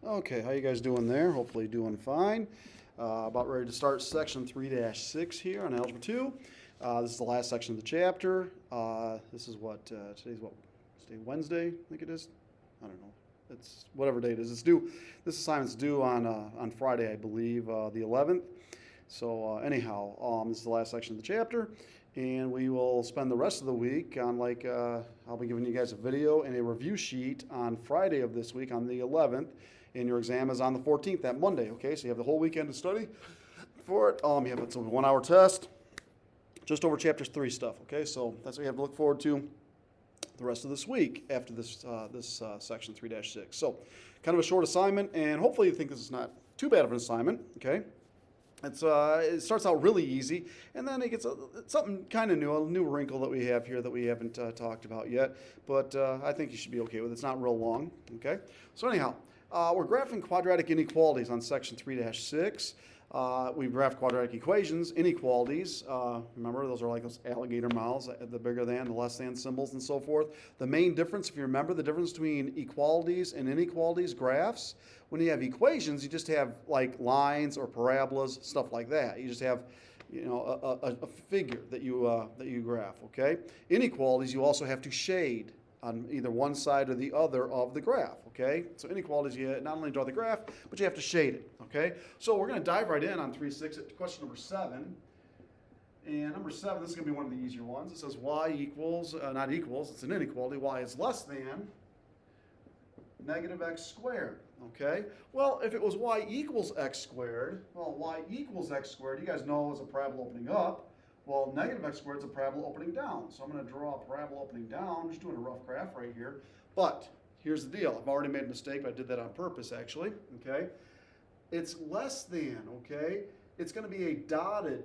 Okay, how you guys doing there? Hopefully doing fine. About ready to start section 3-6 here on Algebra 2. This is the last section of the chapter. This is what, today's what, today Wednesday, I think it is? I don't know. It's whatever day it is. It's due, this assignment's due on Friday, I believe, the 11th. So anyhow, this is the last section of the chapter, and we will spend the rest of the week on I'll be giving you guys a video and a review sheet on Friday of this week on the 11th, and your exam is on the 14th, that Monday, okay? So you have the whole weekend to study for it. It's a 1-hour test, just over chapter 3 stuff, okay? So that's what you have to look forward to the rest of this week after this section 3-6. So kind of a short assignment, and hopefully you think this is not too bad of an assignment, okay? It starts out really easy, and then it gets something kind of new, a new wrinkle that we have here that we haven't talked about yet, but I think you should be okay with it. It's not real long, okay? So anyhow, we're graphing quadratic inequalities on section 3-6. We graph quadratic equations, inequalities. Remember, those are like those alligator mouths, the bigger than, the less than symbols and so forth. The main difference, if you remember, the difference between equalities and inequalities graphs, when you have equations, you just have like lines or parabolas, stuff like that. You just have, a figure that you graph, okay? Inequalities, you also have to shade on either one side or the other of the graph, okay? So inequalities, you not only draw the graph, but you have to shade it, okay? So we're going to dive right in on 3-6 at question number 7. And number 7, this is going to be one of the easier ones. It says y equals, not equals, it's an inequality, y is less than negative x squared, okay? Well, if it was y equals x squared, y equals x squared, you guys know is a parabola opening up. Well, negative x squared is a parabola opening down. So I'm going to draw a parabola opening down, just doing a rough graph right here. But here's the deal. I've already made a mistake, but I did that on purpose, actually, okay? It's less than, okay? It's going to be a dotted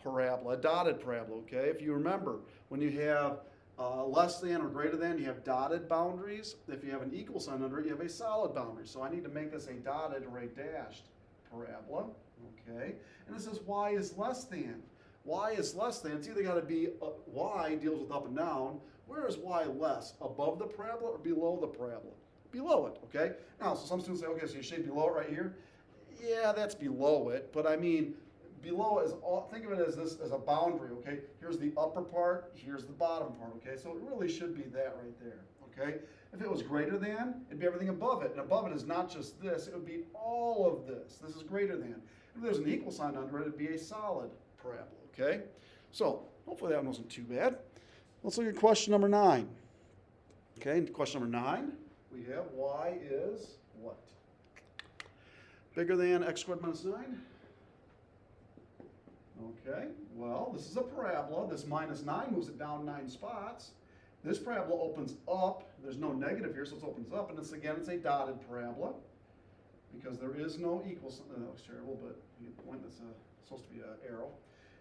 parabola, okay? If you remember, when you have less than or greater than, you have dotted boundaries. If you have an equal sign under it, you have a solid boundary. So I need to make this a dotted or a dashed parabola, okay? And it says y is less than. Y is less than, it's either got to be, y deals with up and down. Where is y less? Above the parabola or below the parabola? Below it, okay? Now, so some students say, okay, so you shade below it right here. Yeah, that's below it, but I mean, below is, think of it as this, as a boundary, okay? Here's the upper part, here's the bottom part, okay? So it really should be that right there, okay? If it was greater than, it'd be everything above it. And above it is not just this, it would be all of this. This is greater than. If there's an equal sign under it, it'd be a solid parabola. Okay, so hopefully that wasn't too bad. Let's look at question number 9. Okay, question number 9, we have y is what? Bigger than x squared minus 9? Okay, well, this is a parabola. This minus 9 moves it down 9 spots. This parabola opens up. There's no negative here, so it opens up. And it's a dotted parabola because there is no equal sign. That was terrible, but you point that's supposed to be an arrow.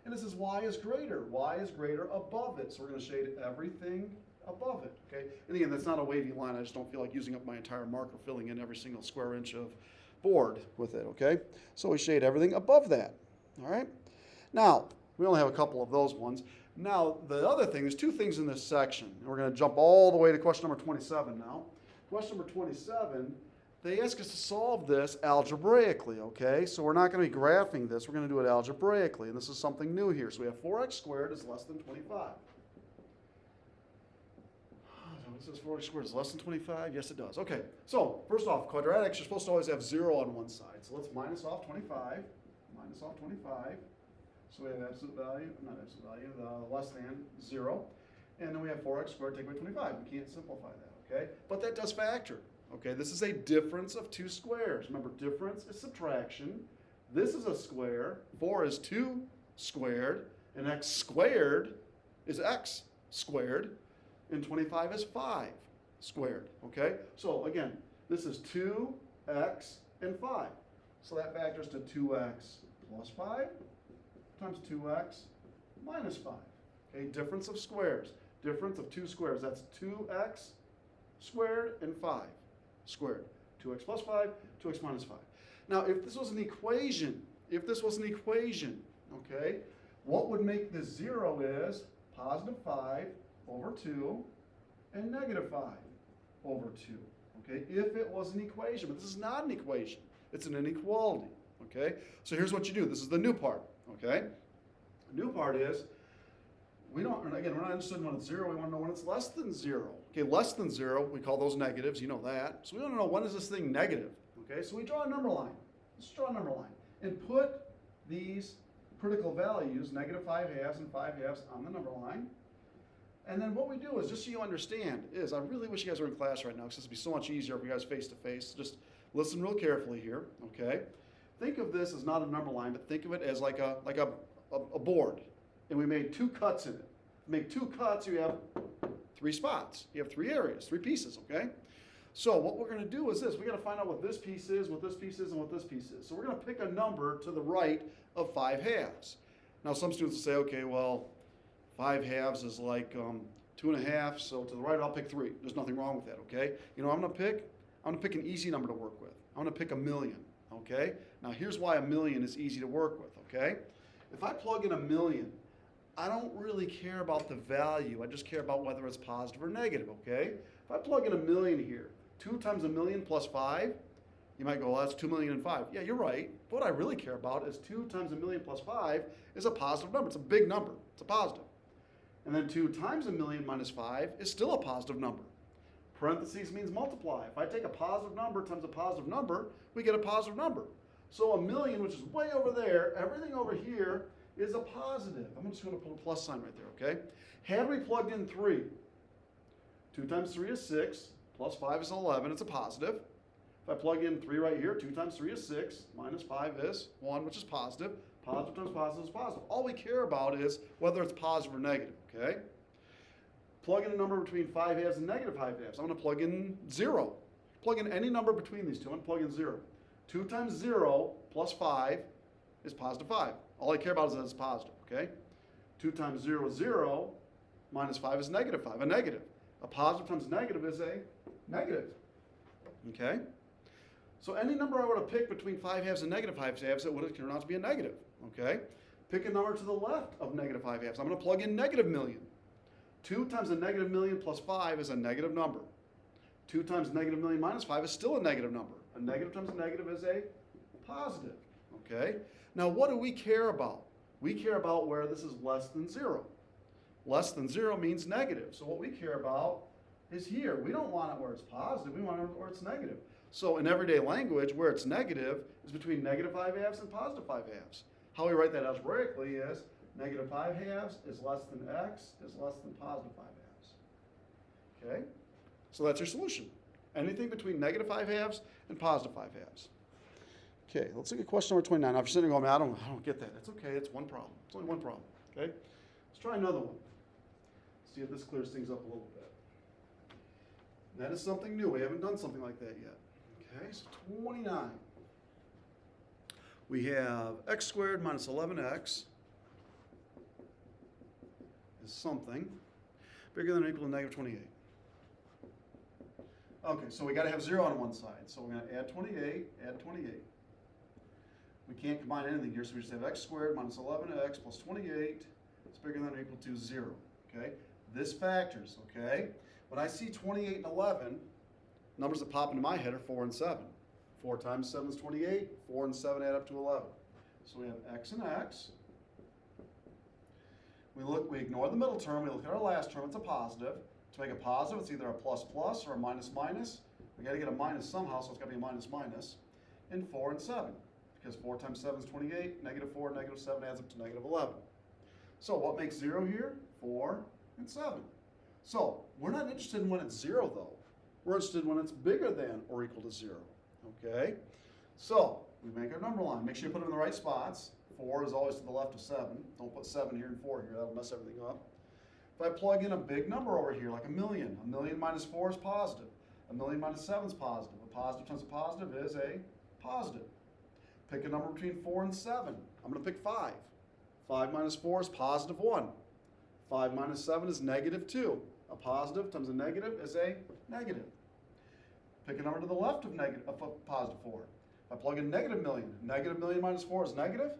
And this is y is greater. Y is greater above it. So we're going to shade everything above it, okay? And again, that's not a wavy line. I just don't feel like using up my entire marker, filling in every single square inch of board with it, okay? So we shade everything above that, all right? Now, we only have a couple of those ones. Now, the other thing, there's 2 things in this section. And we're going to jump all the way to question number 27 now. Question number 27, they ask us to solve this algebraically, okay? So we're not going to be graphing this. We're going to do it algebraically, and this is something new here. So we have 4x squared is less than 25. So it says 4x squared is less than 25? Yes, it does. Okay, so first off, quadratics, you're supposed to always have 0 on one side. So let's minus off 25. Minus off 25. So we have absolute value, not absolute value, the less than 0. And then we have 4x squared, take away 25. We can't simplify that, okay? But that does factor. Okay, this is a difference of 2 squares. Remember, difference is subtraction. This is a square. 4 is 2 squared. And x squared is x squared. And 25 is 5 squared. Okay, so again, this is 2x and 5. So that factors to 2x plus 5 times 2x minus 5. Okay, difference of squares. Difference of 2 squares. That's 2x squared and 5. Squared. 2x plus 5, 2x minus 5. Now, if this was an equation, okay, what would make this 0 is positive 5 over 2 and negative 5 over 2, okay, if it was an equation. But this is not an equation. It's an inequality, okay? So here's what you do. This is the new part, okay? The new part is, we're not interested in when it's 0, we want to know when it's less than 0. Okay, less than 0, we call those negatives, you know that. So we want to know when is this thing negative, okay? So we draw a number line. Let's draw a number line and put these critical values, negative 5/2 and 5/2, on the number line. And then what we do is, just so you understand, is I really wish you guys were in class right now, because this would be so much easier if you guys face to face. Just listen real carefully here, okay? Think of this as not a number line, but think of it as like a board. And we made 2 cuts in it. Make 2 cuts, you have 3 spots. You have 3 areas, 3 pieces, okay? So what we're going to do is this. We're going to find out what this piece is, what this piece is, and what this piece is. So we're going to pick a number to the right of 5/2. Now some students will say, okay, well, 5/2 is like 2.5, so to the right I'll pick 3. There's nothing wrong with that, okay? You know what I'm going to pick? I'm going to pick an easy number to work with. I'm going to pick 1,000,000, okay? Now here's why 1,000,000 is easy to work with, okay? If I plug in 1,000,000, I don't really care about the value. I just care about whether it's positive or negative, okay? If I plug in 1,000,000 here, 2 times 1,000,000 plus 5, you might go, well, that's 2,000,005. Yeah, you're right. But what I really care about is 2 times 1,000,000 plus 5 is a positive number. It's a big number. It's a positive. And then 2 times 1,000,000 minus 5 is still a positive number. Parentheses means multiply. If I take a positive number times a positive number, we get a positive number. So 1,000,000, which is way over there, everything over here is a positive. I'm just going to put a plus sign right there, okay? Had we plugged in 3, 2 times 3 is 6, plus 5 is 11, it's a positive. If I plug in 3 right here, 2 times 3 is 6, minus 5 is 1, which is positive. Positive times positive is positive. All we care about is whether it's positive or negative, okay? Plug in a number between 5/2 and negative 5/2. I'm going to plug in 0. Plug in any number between these two. I'm going to plug in 0. 2 times 0 plus 5 is positive 5. All I care about is that it's positive, okay? 2 times 0 is 0, minus 5 is negative 5, a negative. A positive times negative is a negative, okay? So any number I were to pick between 5/2 and negative 5/2, it would turn out to be a negative, okay? Pick a number to the left of negative 5/2. I'm going to plug in negative 1,000,000. 2 times a negative 1,000,000 plus 5 is a negative number. 2 times negative 1,000,000 minus 5 is still a negative number. A negative times a negative is a positive, okay? Now what do we care about? We care about where this is less than 0. Less than 0 means negative. So what we care about is here. We don't want it where it's positive. We want it where it's negative. So in everyday language, where it's negative is between negative 5/2 and positive 5/2. How we write that algebraically is negative 5/2 is less than x is less than positive 5/2. Okay? So that's your solution. Anything between negative 5/2 and positive 5/2. Okay, let's look at question number 29. Now if you're sitting there going, I don't get that. It's okay, it's one problem. It's only one problem. Okay? Let's try another one. See if this clears things up a little bit. That is something new. We haven't done something like that yet. Okay, so 29. We have x squared minus 11x is something bigger than or equal to negative 28. Okay, so we got to have 0 on one side. So we're going to add 28, add 28. We can't combine anything here, so we just have x squared minus 11x plus 28 is bigger than or equal to 0. Okay, this factors, okay? When I see 28 and 11, numbers that pop into my head are 4 and 7. 4 times 7 is 28. 4 and 7 add up to 11. So we have x and x. We ignore the middle term. We look at our last term. It's a positive. To make a positive, it's either a plus plus or a minus minus. We got to get a minus somehow, so it's got to be a minus minus. And 4 and 7. Because 4 times 7 is 28. Negative 4, negative 7 adds up to negative 11. So what makes 0 here? 4 and 7. So we're not interested in when it's 0, though. We're interested in when it's bigger than or equal to 0. Okay? So we make our number line. Make sure you put them in the right spots. 4 is always to the left of 7. Don't put 7 here and 4 here. That'll mess everything up. If I plug in a big number over here, like 1,000,000, 1,000,000 minus 4 is positive. 1,000,000 minus 7 is positive. A positive times a positive is a positive. Pick a number between 4 and 7. I'm going to pick 5. 5 minus 4 is positive 1. 5 minus 7 is negative 2. A positive times a negative is a negative. Pick a number to the left of positive 4. If I plug in negative 1,000,000, negative 1,000,000 minus 4 is negative.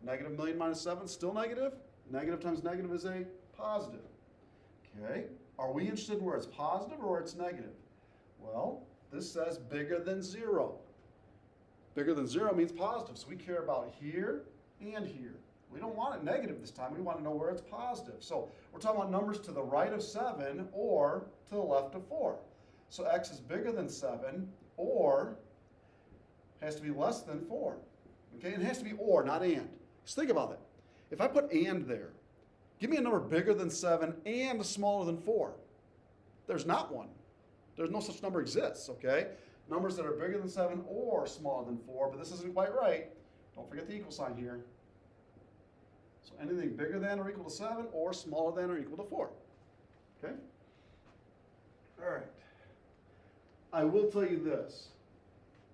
Negative 1,000,000 minus 7 is still negative. Negative times negative is a positive. Okay, are we interested where it's positive or where it's negative? Well, This says bigger than 0. Bigger than 0 means positive, so we care about here and here. We don't want it negative this time. We want to know where it's positive. So we're talking about numbers to the right of 7 or to the left of 4. So x is bigger than 7 or has to be less than 4. Okay, it has to be or, not and. Just think about it. If I put and there, give me a number bigger than 7 and smaller than 4. There's not one. There's no such number exists, okay? Numbers that are bigger than 7 or smaller than 4, but this isn't quite right. Don't forget the equal sign here. So anything bigger than or equal to 7 or smaller than or equal to 4. Okay? All right. I will tell you this.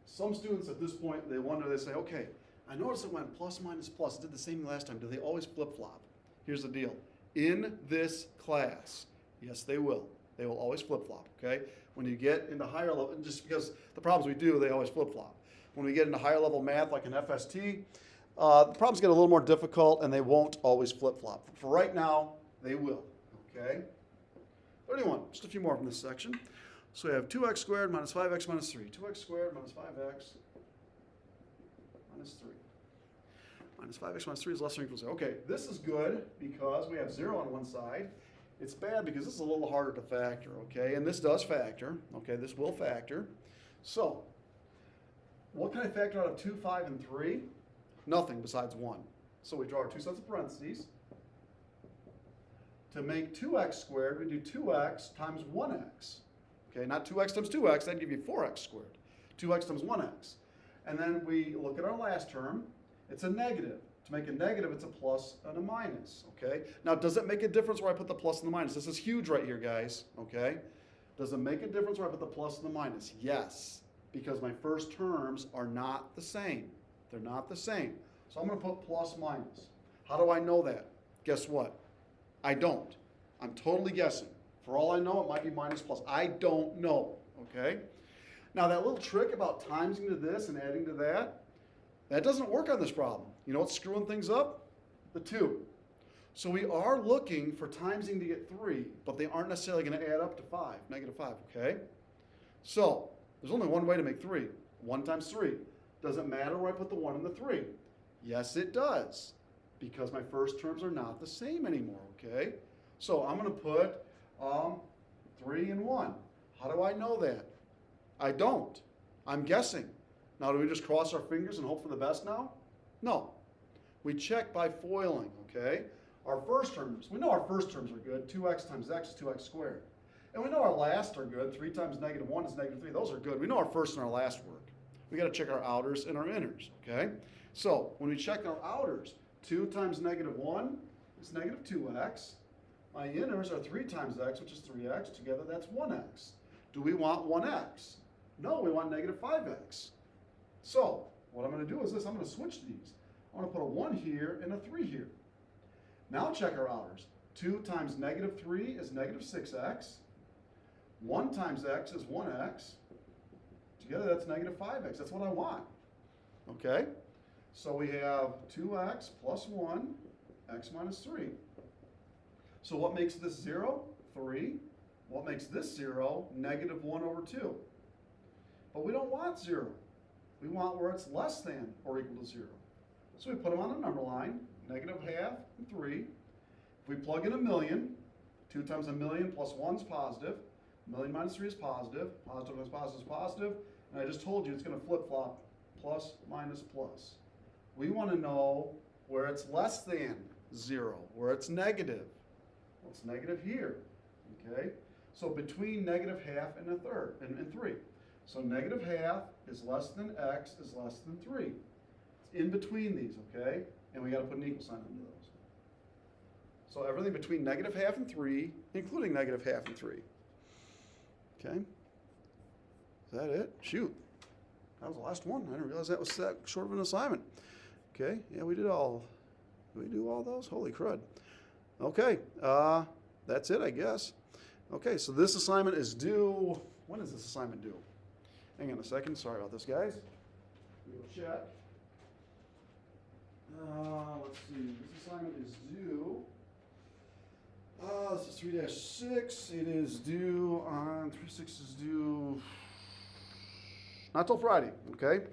Some students at this point, they wonder, they say, okay, I noticed it went plus, minus, plus. It did the same thing last time. Do they always flip-flop? Here's the deal. In this class, yes, they will. They will always flip-flop, okay? When you get into higher level, just because the problems we do, they always flip-flop. When we get into higher level math, like an FST, the problems get a little more difficult, and they won't always flip-flop. For right now, they will, okay? 31, just a few more from this section. So we have 2x squared minus 5x minus 3. 2x squared minus 5x minus 3. Minus 5x minus 3 is less than or equal to 0. Okay, this is good because we have 0 on one side. It's bad because this is a little harder to factor, okay? And this does factor, okay? This will factor. So, what can I factor out of 2, 5, and 3? Nothing besides 1. So we draw our two sets of parentheses. To make 2x squared, we do 2x times 1x. Okay, not 2x times 2x, that'd give you 4x squared. 2x times 1x. And then we look at our last term. It's a negative. To make a negative, it's a plus and a minus, okay? Now, does it make a difference where I put the plus and the minus? This is huge right here, guys, okay? Does it make a difference where I put the plus and the minus? Yes, because my first terms are not the same. They're not the same. So I'm going to put plus minus. How do I know that? Guess what? I don't. I'm totally guessing. For all I know, it might be minus plus. I don't know, okay? Now, that little trick about timesing to this and adding to that, that doesn't work on this problem. You know what's screwing things up? The 2. So we are looking for timesing to get 3, but they aren't necessarily going to add up to 5, negative 5, okay? So there's only one way to make 3. 1 times 3. Does it matter where I put the 1 and the 3? Yes, it does, because my first terms are not the same anymore, okay? So I'm going to put 3 and 1. How do I know that? I don't. I'm guessing. Now, do we just cross our fingers and hope for the best now? No. We check by foiling, okay? Our first terms, we know our first terms are good. 2x times x is 2x squared. And we know our last are good. 3 times negative 1 is negative 3. Those are good. We know our first and our last work. We got to check our outers and our inners, okay? So when we check our outers, 2 times negative 1 is negative 2x. My inners are 3 times x, which is 3x. Together, that's 1x. Do we want 1x? No, we want negative 5x. So what I'm going to do is this. I'm going to switch these. I'm going to put a 1 here and a 3 here. Now check our outers. 2 times negative 3 is negative 6x. 1 times x is 1x. Together, that's negative 5x. That's what I want. Okay? So we have 2x plus 1, x minus 3. So what makes this 0? 3. What makes this 0? Negative 1 over 2. But we don't want 0. We want where it's less than or equal to 0. So we put them on the number line, negative half and 3. If we plug in a million, 2 times a million plus 1 is positive. A million minus 3 is positive. Positive times positive is positive. And I just told you it's going to flip-flop, plus, minus, plus. We want to know where it's less than 0, where it's negative. Well, it's negative here, okay? So between negative half and a third, and 3. So negative half is less than x is less than 3. It's in between these, okay? And we got to put an equal sign under those. So everything between negative half and 3, including negative half and 3. Okay? Is that it? Shoot. That was the last one. I didn't realize that was that short of an assignment. Okay, yeah, we do all those? Holy crud. Okay, that's it, I guess. Okay, so this assignment is due, when is this assignment due? Hang on a second, sorry about this, guys. We will check. Let's see, this assignment is due, this is 3-6, it is due on, 3-6 is due Not till Friday, okay?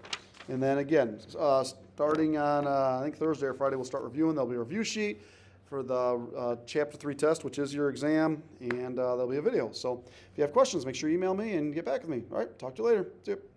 And then again, starting on, I think Thursday or Friday, we'll start reviewing. There'll be a review sheet for the Chapter 3 test, which is your exam, and there'll be a video. So if you have questions, make sure you email me and get back with me. All right, talk to you later. See you.